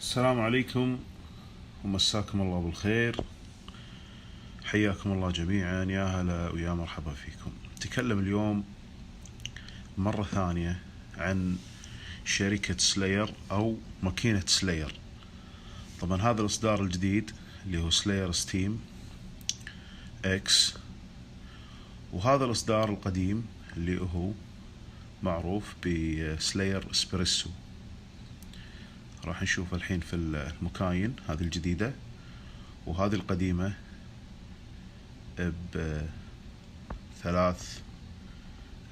السلام عليكم ومساكم الله بالخير. حياكم الله جميعا، يا هلا ويا مرحبا فيكم. نتكلم اليوم مرة ثانية عن شركة سلاير أو ماكينة سلاير. طبعا هذا الإصدار الجديد اللي هو سلاير ستيم اكس، وهذا الإصدار القديم اللي هو معروف بسلاير اسبريسو. راح نشوف الحين في المكاين هذه الجديدة وهذه القديمة بثلاث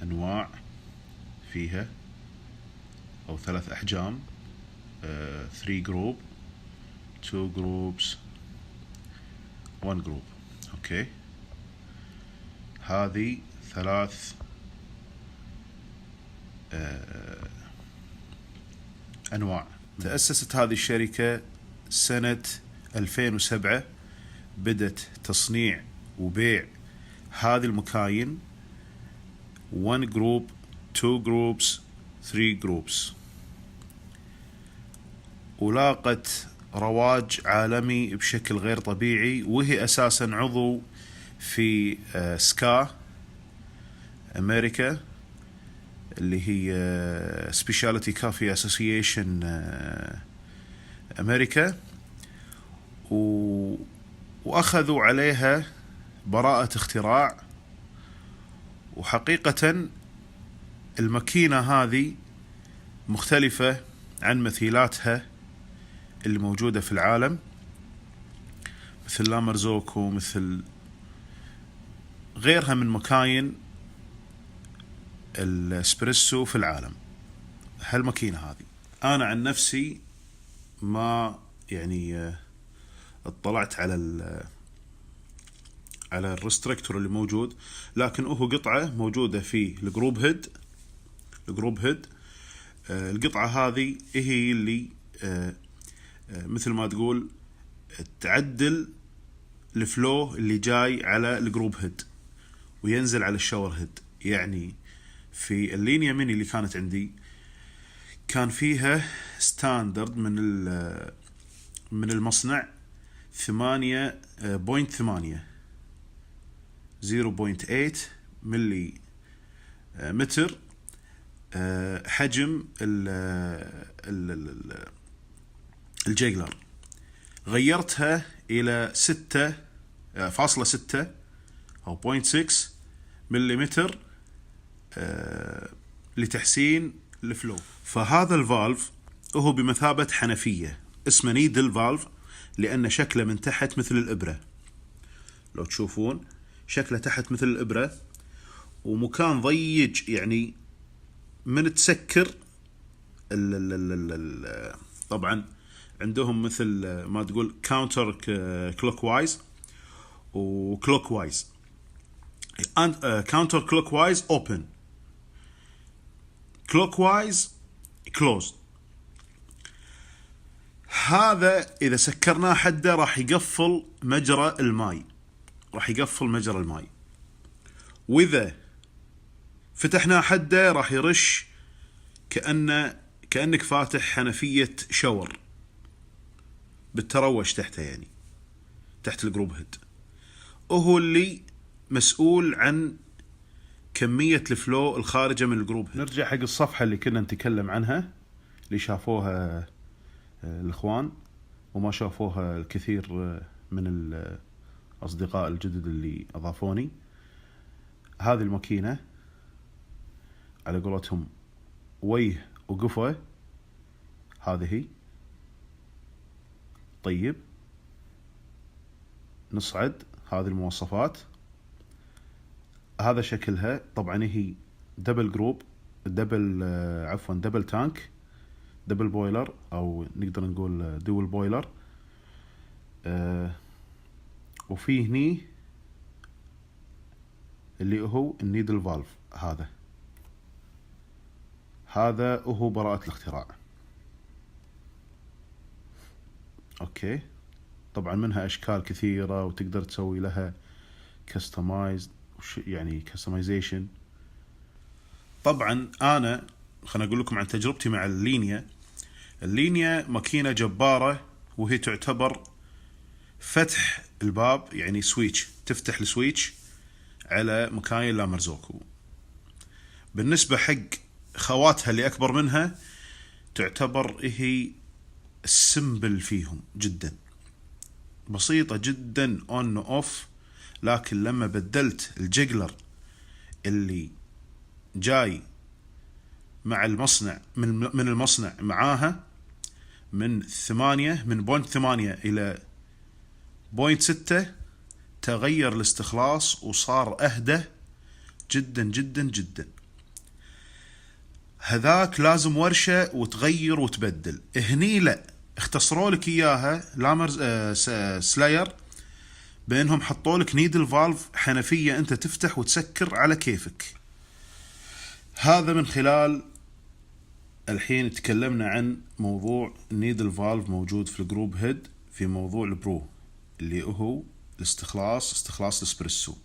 أنواع فيها أو ثلاث أحجام، 3 جروب، 2 جروبس، 1 جروب. أوكي، هذه ثلاث أنواع. تأسست هذه الشركة سنة 2007، بدت تصنيع وبيع هذه المكاين 1 جروب، 2 جروبس، 3 جروبس، ولاقت رواج عالمي بشكل غير طبيعي، وهي أساسا عضو في سكا أمريكا اللي هي سبيشاليتي كافي اسوسيشن أمريكا، وأخذوا عليها براءة اختراع. وحقيقة الماكينة هذه مختلفة عن مثيلاتها اللي موجودة في العالم، مثل لامرزوكو، مثل غيرها من مكاين الاسبريسو في العالم. هالماكينة هذه أنا عن نفسي ما اطلعت على الريستركتور اللي موجود، لكن هو قطعة موجودة في الجروب هيد. القطعة هذه هي اللي مثل ما تقول تعدل الفلو اللي جاي على الجروب هيد وينزل على الشاور هيد. يعني في اللينيا ميني اللي كانت عندي كان فيها ستاندرد من المصنع 8.8 0.8 ملي متر حجم الجيجلر. غيرتها إلى 6.6 أو 0.6 ملي متر لتحسين الفلو. فهذا الفالف هو بمثابة حنفية، اسمه نيدل فالف، لأن شكله من تحت مثل الإبرة. لو تشوفون شكله تحت مثل الإبرة، ومكان ضيق، يعني من تسكر طبعا عندهم مثل ما تقول كاونتر كلوك وايز وكلوك وايز. كاونتر كلوك وايز اوبن، كلوك وايز كلوزد. هذا إذا سكرناه حده راح يقفل مجرى الماء، وإذا فتحناه حده راح يرش كأنك فاتح حنفية شاور بالتروش تحته، يعني تحت الجروب هيد. وهو اللي مسؤول عن كمية الفلو الخارجة من الجروب هيد. نرجع حق الصفحة اللي كنا نتكلم عنها، اللي شافوها الإخوان وما شافوها الكثير من الأصدقاء الجدد اللي أضافوني. هذه الماكينة على قولتهم ويه وقفة، هذه هي. طيب نصعد هذه المواصفات. هذا شكلها. طبعا هي دبل جروب، دبل تانك، دبل بويلر، او نقدر نقول دول بويلر. وفي هني اللي هو النيدل فالف. هذا هو براءة الاختراع. اوكي، طبعا منها اشكال كثيرة وتقدر تسوي لها كستمايز، يعني كستمايزيشن. طبعا انا خلنا اقول لكم عن تجربتي مع اللينيا. اللينيا ماكينة جبارة، وهي تعتبر فتح الباب، يعني سويتش، تفتح السويتش على مكاين لامرزوكو. بالنسبة حق خواتها اللي أكبر منها، تعتبر هي السمبل فيهم جدا، بسيطة جدا اون اوف. لكن لما بدلت الجيجلر اللي جاي مع المصنع من المصنع معاها من 0.8 إلى 0.6، تغير الاستخلاص وصار أهدى جدا جدا جدا. هذاك لازم ورشة وتغير وتبدل. هني لا، اختصروا لك إياها لامرز سلاير بأنهم حطوا لك نيدل فالف، حنفية أنت تفتح وتسكر على كيفك. هذا من خلال الحين تكلمنا عن موضوع النيدل فالف موجود في الجروب هيد في موضوع البرو، اللي هو استخلاص الاسبريسو.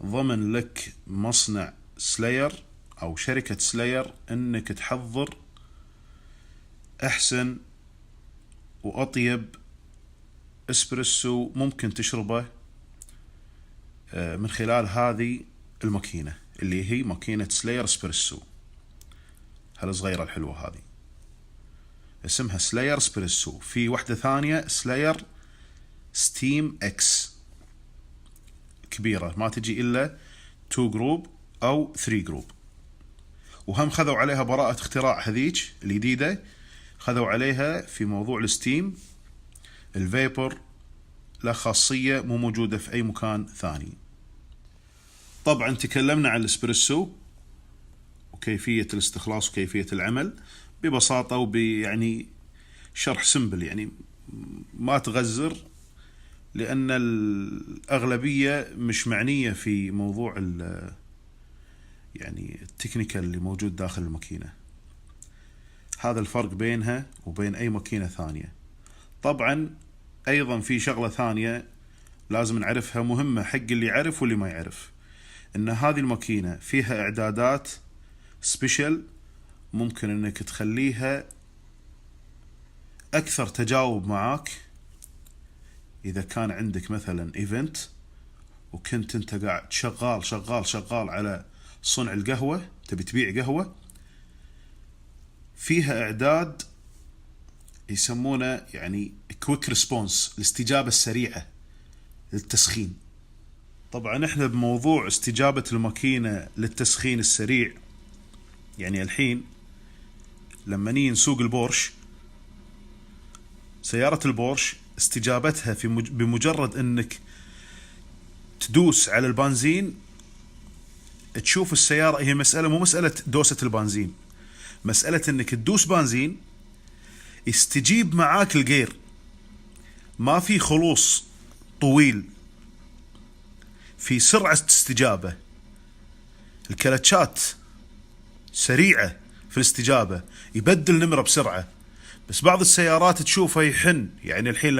ضمن لك مصنع سلاير أو شركة سلاير أنك تحضر أحسن وأطيب اسبريسو ممكن تشربه من خلال هذه الماكينة اللي هي ماكينة سلاير اسبريسو هالصغيرة الحلوة هذه، اسمها سلاير اسبريسو. في واحدة ثانية سلاير ستيم اكس كبيرة، ما تجي إلا 2 جروب أو 3 جروب، وهم خذوا عليها براءة اختراع هذيك الجديدة، خذوا عليها في موضوع الستيم الفيبر، لا خاصية مو موجودة في أي مكان ثاني. طبعا تكلمنا عن الاسبريسو وكيفية الاستخلاص وكيفية العمل ببساطة يعني شرح سمبل، يعني ما تغزر، لأن الأغلبية مش معنية في موضوع يعني التكنيكال اللي موجود داخل الماكينة. هذا الفرق بينها وبين أي ماكينة ثانية. طبعا أيضا في شغلة ثانية لازم نعرفها، مهمة حق اللي يعرف واللي ما يعرف، إن هذه الماكينة فيها إعدادات سبيشل ممكن إنك تخليها أكثر تجاوب معاك. إذا كان عندك مثلا إيفنت وكنت أنت قاعد شغال على صنع القهوة، تبي تبيع قهوة، فيها إعداد يسمونه يعني كويك ريسبونس، الاستجابة السريعة للتسخين. طبعا احنا بموضوع استجابة الماكينة للتسخين السريع، يعني الحين لما نيجي نسوق البورش، سيارة البورش استجابتها بمجرد انك تدوس على البنزين تشوف السيارة، هي مسألة مو مسألة دوسة البنزين، مسألة انك تدوس بنزين يستجيب معاك الجير، ما في خلوص طويل، في سرعة استجابة. الكلتشات سريعة في الاستجابة، يبدل نمرة بسرعة. بس بعض السيارات تشوفها يحن، يعني الحين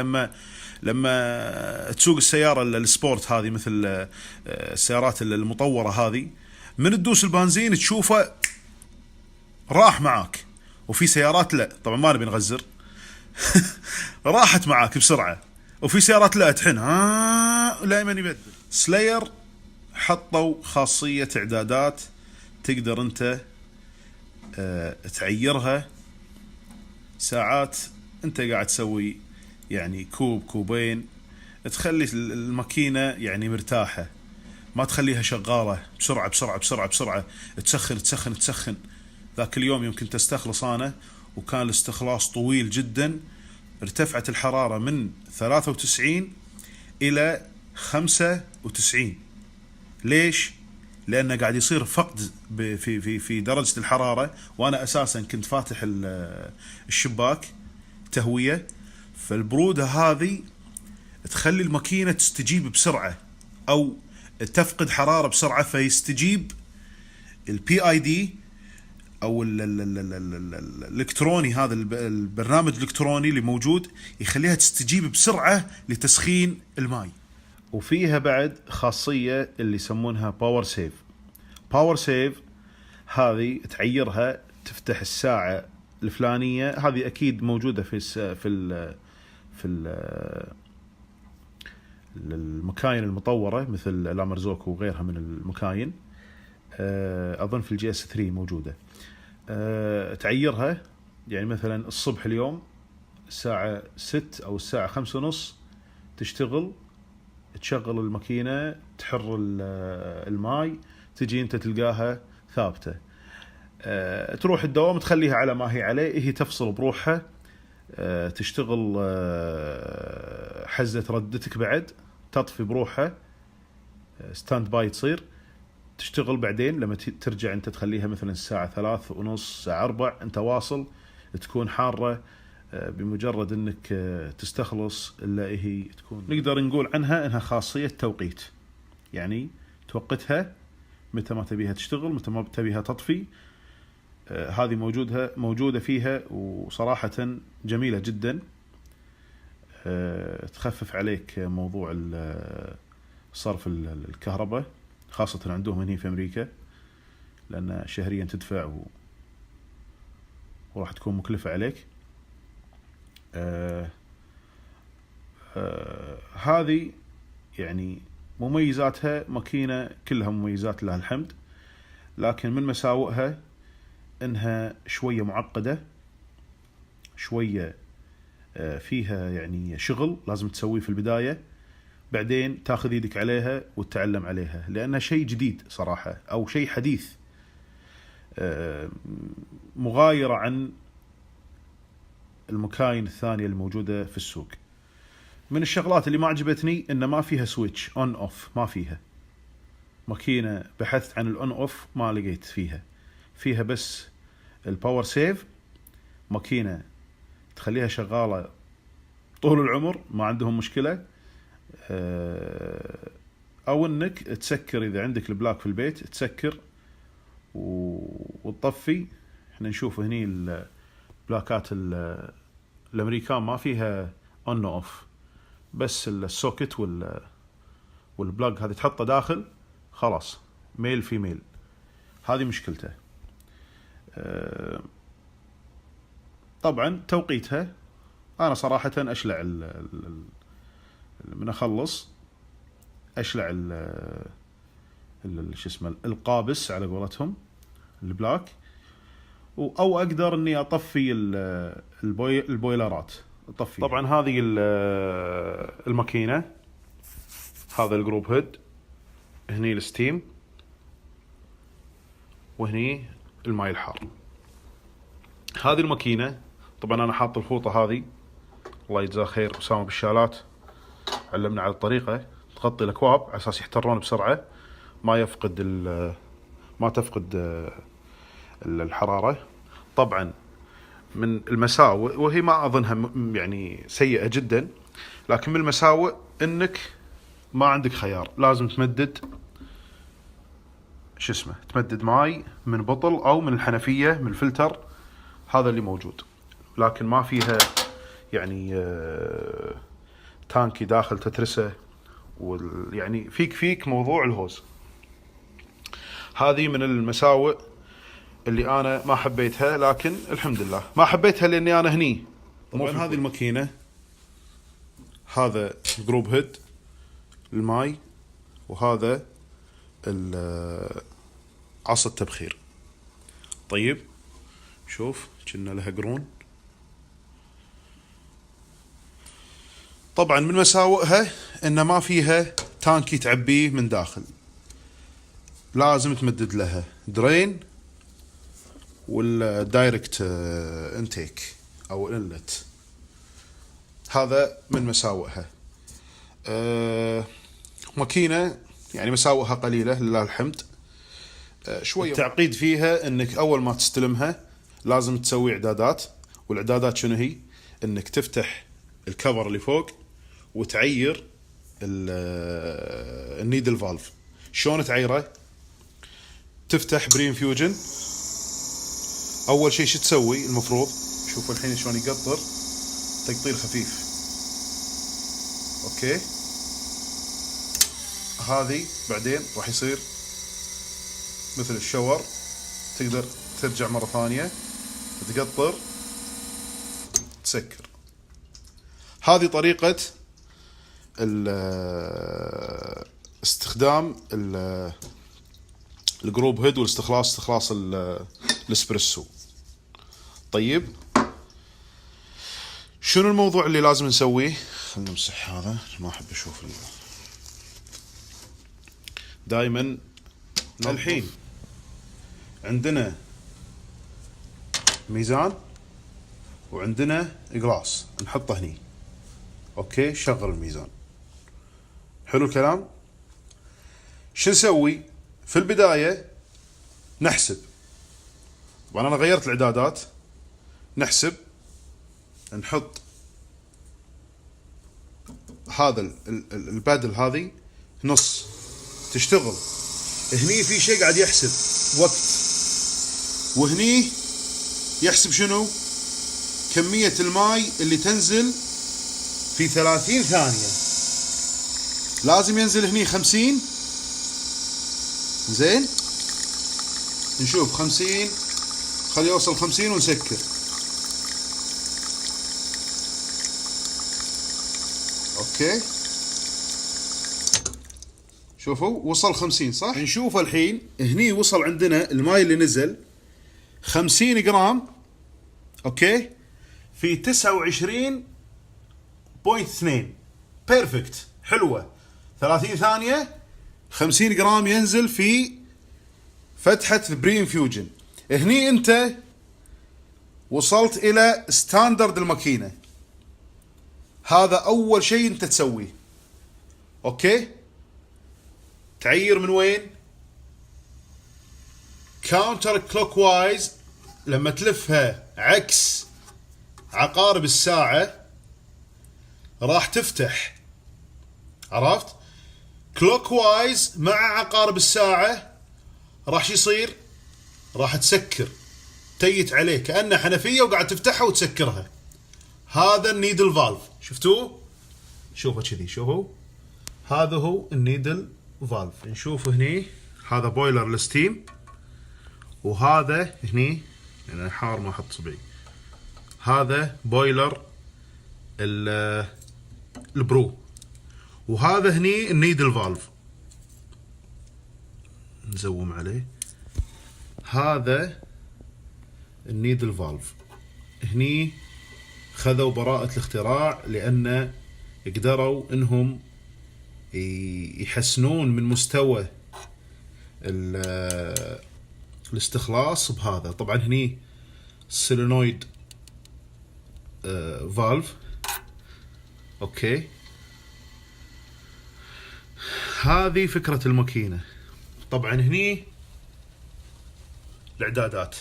لما تسوق السيارة السبورت هذه، مثل السيارات المطورة هذه، من تدوس البنزين تشوفه راح معاك. وفي سيارات لا، طبعا ما نبي نغزر راحت معاك بسرعة. وفي سيارات لا تحن دائما يبدل. سلاير حطوا خاصية إعدادات تقدر أنت تعيرها ساعات أنت قاعد تسوي يعني كوبين، تخلي الماكينة يعني مرتاحة، ما تخليها شغالة بسرعة تسخن. ذاك اليوم يمكن تستخلص أنا وكان الاستخلاص طويل جدا، ارتفعت الحرارة من 93 إلى 95. ليش؟ لأنه قاعد يصير فقد في درجة الحرارة، وأنا أساسا كنت فاتح الشباك تهوية، فالبرودة هذه تخلي الماكينة تستجيب بسرعة أو تفقد حرارة بسرعة، فيستجيب البي اي دي او الالكتروني، هذا البرنامج الالكتروني اللي موجود يخليها تستجيب بسرعة لتسخين الماء. وفيها بعد خاصية اللي يسمونها باور سيف. هذه تعيرها تفتح الساعة الفلانية، هذه أكيد موجودة في المكاين المطورة مثل لامرزوك وغيرها من المكاين. أظن في الجي اس 3 موجودة. تعيرها يعني مثلا الصبح اليوم الساعة 6 أو الساعة 5:30 تشتغل، تشغل الماكينة، تحر الماي، تجي أنت تلقاها ثابتة. تروح الدوام تخليها على ما هي عليه، هي تفصل بروحها، تشتغل حزة ردتك بعد، تطفي بروحها، ستاند باي تصير تشتغل. بعدين لما ترجع أنت تخليها مثلا الساعة 3:30 الساعة 4 أنت واصل، تكون حارة بمجرد أنك تستخلص إلا هي تكون. نقدر نقول عنها أنها خاصية توقيت، يعني توقتها متى ما تبيها تشتغل، متى ما تبيها تطفي. هذه موجودة فيها، وصراحة جميلة جدا. تخفف عليك موضوع صرف الكهرباء، خاصة عندهم هنا في أمريكا، لأن شهريا تدفع وراح تكون مكلفة عليك. هذه يعني مميزاتها، ماكينة كلها مميزات لها الحمد، لكن من مساوئها انها شوية معقدة، شوية فيها يعني شغل لازم تسويه في البداية، بعدين تاخذ يدك عليها وتتعلم عليها، لأنها شيء جديد صراحة أو شيء حديث، مغايرة عن المكاين الثانية الموجودة في السوق. من الشغلات اللي ما عجبتني إن ما فيها سويتش اون اوف، ما فيها ماكينة. بحثت عن الاون اوف ما لقيت فيها بس الباور سيف، ماكينة تخليها شغالة طول العمر ما عندهم مشكلة. او انك تسكر اذا عندك البلاك في البيت تسكر وتطفي. احنا نشوف هني البلاكات الامريكان ما فيها اون اوف، بس السوكت والبلاك هذه تحطه داخل خلاص، ميل في ميل. هذه مشكلته. طبعا توقيتها انا صراحة اشلع من اخلص اشلع شو اسمه القابس على قولتهم البلاك، او اقدر اني اطفي البويلرات اطفي. طبعا هذه الماكينة، هذا الجروب هيد، هني الستيم، وهني الماء الحار. هذه الماكينة طبعا انا حاط الفوطة هذه، الله يجزاه خير أسامة بالشالات، علمنا على الطريقة، تغطي الأكواب على أساس يحترون بسرعة، ما تفقد الحرارة. طبعا من المساوئ، وهي ما أظنها يعني سيئة جدا، لكن من المساوئ إنك ما عندك خيار، لازم تمدد تمدد ماي من بطل أو من الحنفية من الفلتر، هذا اللي موجود. لكن ما فيها يعني تانكي داخل تترسه، يعني فيك موضوع الهوز. هذه من المساوئ اللي أنا ما حبيتها، لكن الحمد لله ما حبيتها لأني أنا هني. طبعا هذه الماكينة، هذا جروب هيد الماي، وهذا عصا التبخير. طيب شوف كنا لها قرون. طبعا من مساوئها ان ما فيها تانكي تعبيه من داخل، لازم تمدد لها درين والدايركت انتيك او انلت، هذا من مساوئها. ماكينة يعني مساوئها قليلة لله الحمد. شوية التعقيد فيها انك اول ما تستلمها لازم تسوي اعدادات، والاعدادات شنو هي؟ انك تفتح الكفر اللي فوق وتعير النيدل فالف. شلون تعيره؟ تفتح برينفيوجن، اول شيء شو تسوي المفروض؟ شوفوا الحين شلون يقطر تقطير خفيف. اوكي، هذه بعدين راح يصير مثل الشاور، تقدر ترجع مرة ثانية تقطر تسكر. هذه طريقة استخدام الجروب هيد استخلاص الاسبريسو. طيب شنو الموضوع اللي لازم نسويه؟ خلنا نمسح هذا، ما احب اشوف دائما. الحين عندنا ميزان وعندنا جلاس نحطه هني. اوكي، شغل الميزان. حلو الكلام. شو نسوي في البداية؟ نحسب. طبعا انا غيرت الاعدادات. نحسب، نحط هذا البادل هذه نص تشتغل. هني في شيء قاعد يحسب وقت، وهني يحسب شنو؟ كمية الماي اللي تنزل في 30 ثانية. لازم ينزل هني 50. زين، نشوف 50، خليه يوصل 50 ونسكر. اوكي، شوفوا وصل 50 صح؟ نشوف الحين هني وصل عندنا الماي اللي نزل 50 جرام. اوكي، في 29.2. بيرفكت، حلوة. 30 ثانية 50 جرام ينزل في فتحة البري انفيوجن. هني انت وصلت الى ستاندرد الماكينة. هذا اول شيء انت تسويه. اوكي، تعير من وين؟ كاونتر كلوك وايز. لما تلفها عكس عقارب الساعة راح تفتح. عرفت؟ كلوك وايز مع عقارب الساعة راح شو يصير؟ راح تسكر، تيت عليه كأنه حنفية وقاعد تفتحها وتسكرها. هذا النيدل فالف، شفتوه؟ شوفوا كذي، شوفوا هذا هو النيدل فالف. نشوف هني هذا بويلر الستيم، وهذا هني يعني حار ما احط صبعي، هذا بويلر البرو، وهذا هني النيدل فالف. نزوم عليه، هذا النيدل فالف. هني خذوا براءة الاختراع لأن قدروا انهم يحسنون من مستوى الاستخلاص بهذا. طبعا هني سيلينويد فالف. اوكي، هذه فكرة الماكينة. طبعا هني الاعدادات.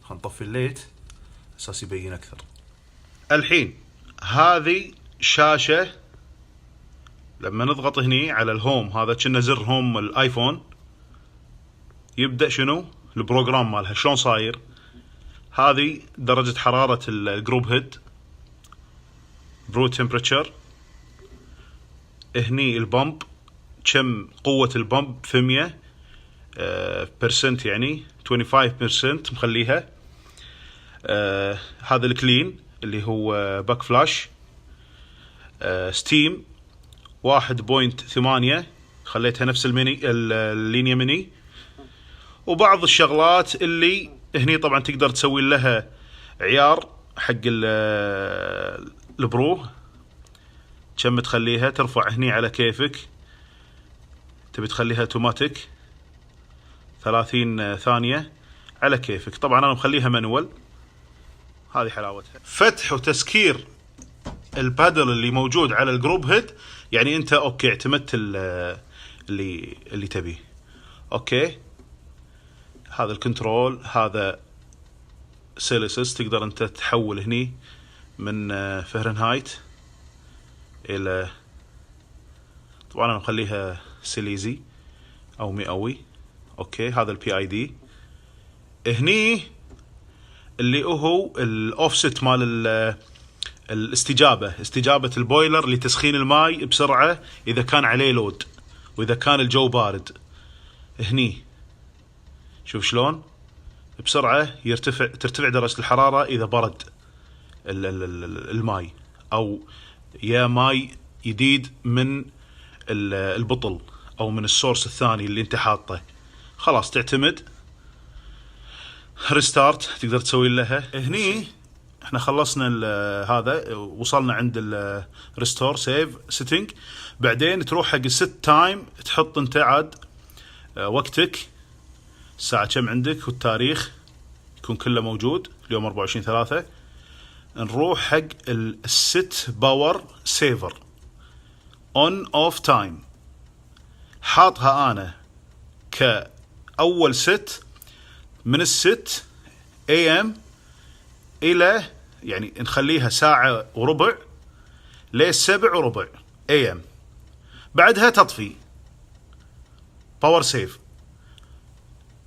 خلينا نطفي الليت اساس يبين اكثر. الحين هذه شاشة، لما نضغط هني على الهوم، هذا كنا زر هوم الايفون، يبدأ شنو؟ البروجرام مالها شلون صاير. هذه درجة حرارة الجروب هيد، برو تمبرتشر. هني البمب، كم قوة البمب في 100 برسنت، يعني 25% مخليها. هذا الكلين اللي هو باك فلاش. ستيم 1.8 خليتها نفس الميني اللينيا ميني. وبعض الشغلات اللي هني طبعا تقدر تسوي لها عيار حق البرو، كم تخليها ترفع هني على كيفك. تبي تخليها اوتوماتيك 30 ثانية على كيفك. طبعا انا مخليها مانوال. هذه حلاوتها. فتح وتسكير البادل اللي موجود على الجروب هيد، يعني انت اوكي اعتمدت اللي تبيه. اوكي، هذا الكنترول، هذا سيلسيوس. تقدر انت تحول هني من فهرنهايت الى، طبعا انا مخليها سيليزي او مئوي. اوكي، هذا البي اي دي. هني اللي هو الاوفست مال استجابة البويلر لتسخين الماء بسرعة اذا كان عليه لود واذا كان الجو بارد. هني شوف شلون بسرعة ترتفع درجة الحرارة اذا برد الماي، او يا ماي جديد من البطل او من السورس الثاني اللي انت حاطه، خلاص تعتمد ريستارت تقدر تسوي لها. هني احنا خلصنا هذا، وصلنا عند الريستور سيف سيتنج. بعدين تروح حق الست تايم، تحط انت عاد وقتك، الساعة كم عندك والتاريخ يكون كله موجود، اليوم 24/3. نروح حق الست باور سيفر اون اوف تايم، حاطها انا كأول ست من الست AM الى، يعني نخليها 1:15 ل7:15 AM، بعدها تطفي باور سيف.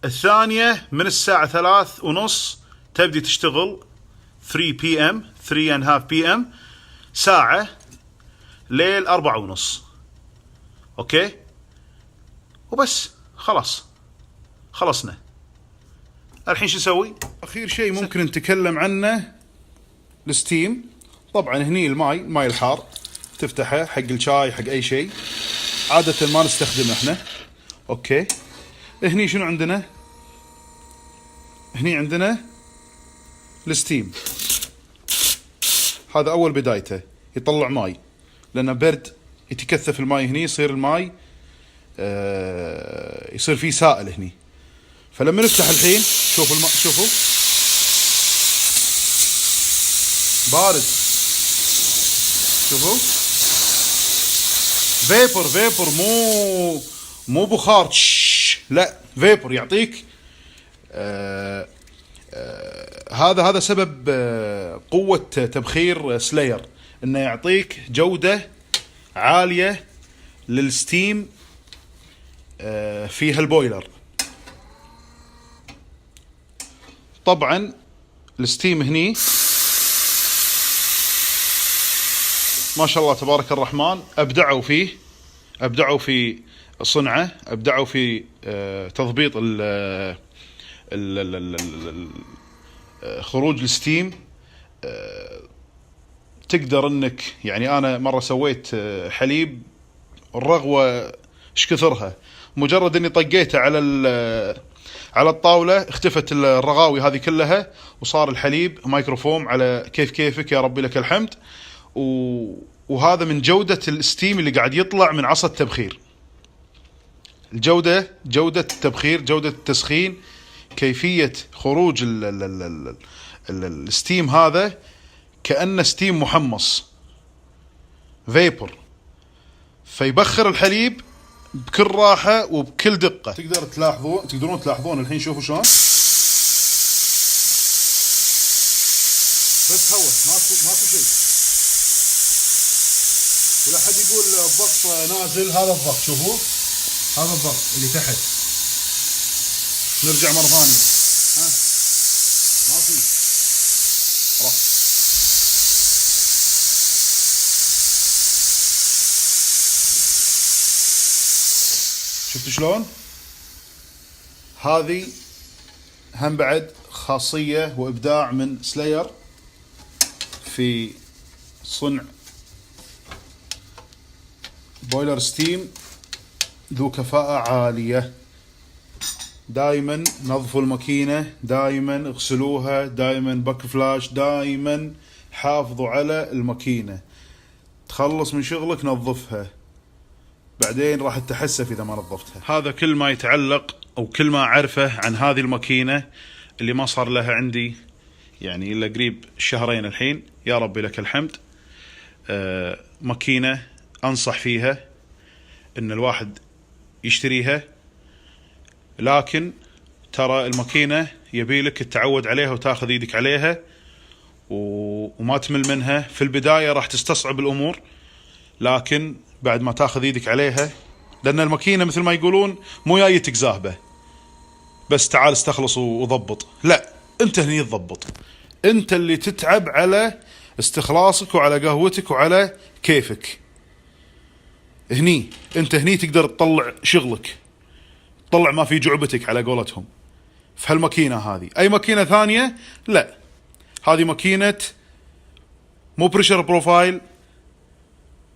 الثانية من الساعة 3:30 تبدي تشتغل 3 PM 3.5 PM، ساعة ليل 4:30. اوكي، وبس خلاص خلصنا. الحين شو نسوي؟ اخير شيء ممكن نتكلم عنه الستيم. طبعا هني الماي الحار تفتحه حق الشاي حق اي شيء، عادة ما نستخدمه احنا. اوكي، هني شنو عندنا؟ هني عندنا الستيم، هذا اول بدايته يطلع ماي، لانه برد يتكثف الماي هني، يصير الماي يصير فيه سائل هني. فلما نفتح الحين شوفوا الماء، شوفوا بارد، شوفوا فيبر مو بخار، لا فيبر يعطيك. هذا سبب قوة تبخير سلاير، انه يعطيك جودة عالية للستيم في هالبويلر. طبعا الستيم هني ما شاء الله تبارك الرحمن، ابدعوا في صنعه، ابدعوا في تضبيط خروج الستيم. تقدر انك، يعني انا مره سويت حليب الرغوه ايش كثرها، مجرد اني طقيته على الطاوله اختفت الرغاوي هذه كلها، وصار الحليب مايكروفوم على كيفك يا ربي لك الحمد. وهذا من جوده الستيم اللي قاعد يطلع من عصا التبخير. جوده التبخير، جوده التسخين، كيفيه خروج الستيم هذا كأنه ستيم محمص فيبر، فيبخر الحليب بكل راحة وبكل دقة. تقدرون تلاحظون الحين، شوفوا شلون بس هوا، ما في شيء. ولا حد يقول الضغط نازل، هذا الضغط، شوفوا هذا الضغط اللي تحت. نرجع مرة ثانية، ما في خلاص. شفتوا شلون؟ هذه هم بعد خاصية وإبداع من سلاير في صنع بويلر ستيم ذو كفاءة عالية. دائما نظفوا الماكينة، دائما اغسلوها، دائما باك فلاش، دائما حافظوا على الماكينة. تخلص من شغلك نظفها، بعدين راح تتحسف إذا ما نظفتها. هذا كل ما يتعلق أو كل ما أعرفه عن هذه الماكينة اللي ما صار لها عندي يعني إلا قريب شهرين الحين، يا ربي لك الحمد. ماكينة أنصح فيها إن الواحد يشتريها، لكن ترى الماكينة يبيلك تتعود عليها وتاخذ ايدك عليها وما تمل منها. في البداية راح تستصعب الأمور، لكن بعد ما تاخذ ايدك عليها، لأن الماكينة مثل ما يقولون مو جايتك زاهبة بس تعال استخلص وضبط، لا، انت هني تضبط، انت اللي تتعب على استخلاصك وعلى قهوتك وعلى كيفك. انت هني تقدر تطلع شغلك، تطلع ما في جعبتك على قولتهم في هالماكينة هذه. اي ماكينة ثانية لا، هذه ماكينة مو بريشر بروفايل،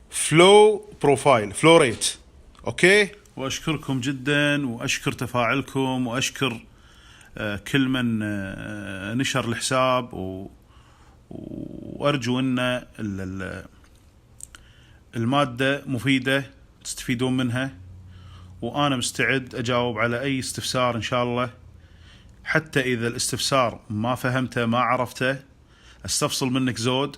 فلو بروفايل، فلو ريت. اوكي، واشكركم جدا واشكر تفاعلكم واشكر كل من نشر الحساب وارجو ان المادة مفيدة تستفيدون منها، وانا مستعد اجاوب على اي استفسار ان شاء الله. حتى اذا الاستفسار ما فهمته ما عرفته استفصل منك زود،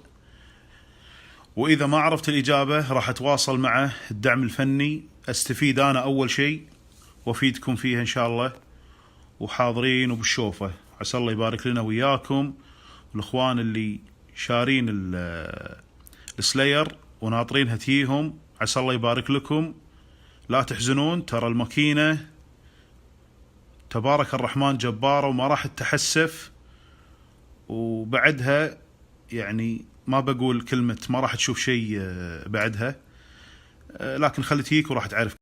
واذا ما عرفت الاجابة راح اتواصل مع الدعم الفني، استفيد انا اول شيء وافيدكم فيها ان شاء الله، وحاضرين وبالشوفة. عسى الله يبارك لنا وياكم. الاخوان اللي شارين السلاير وناطرينها تجيهم عسى الله يبارك لكم. لا تحزنون، ترى الماكينة تبارك الرحمن جبارة وما راح تتحسف، وبعدها يعني ما بقول كلمة ما راح تشوف شيء بعدها، لكن خلي تجيك وراح تعرف.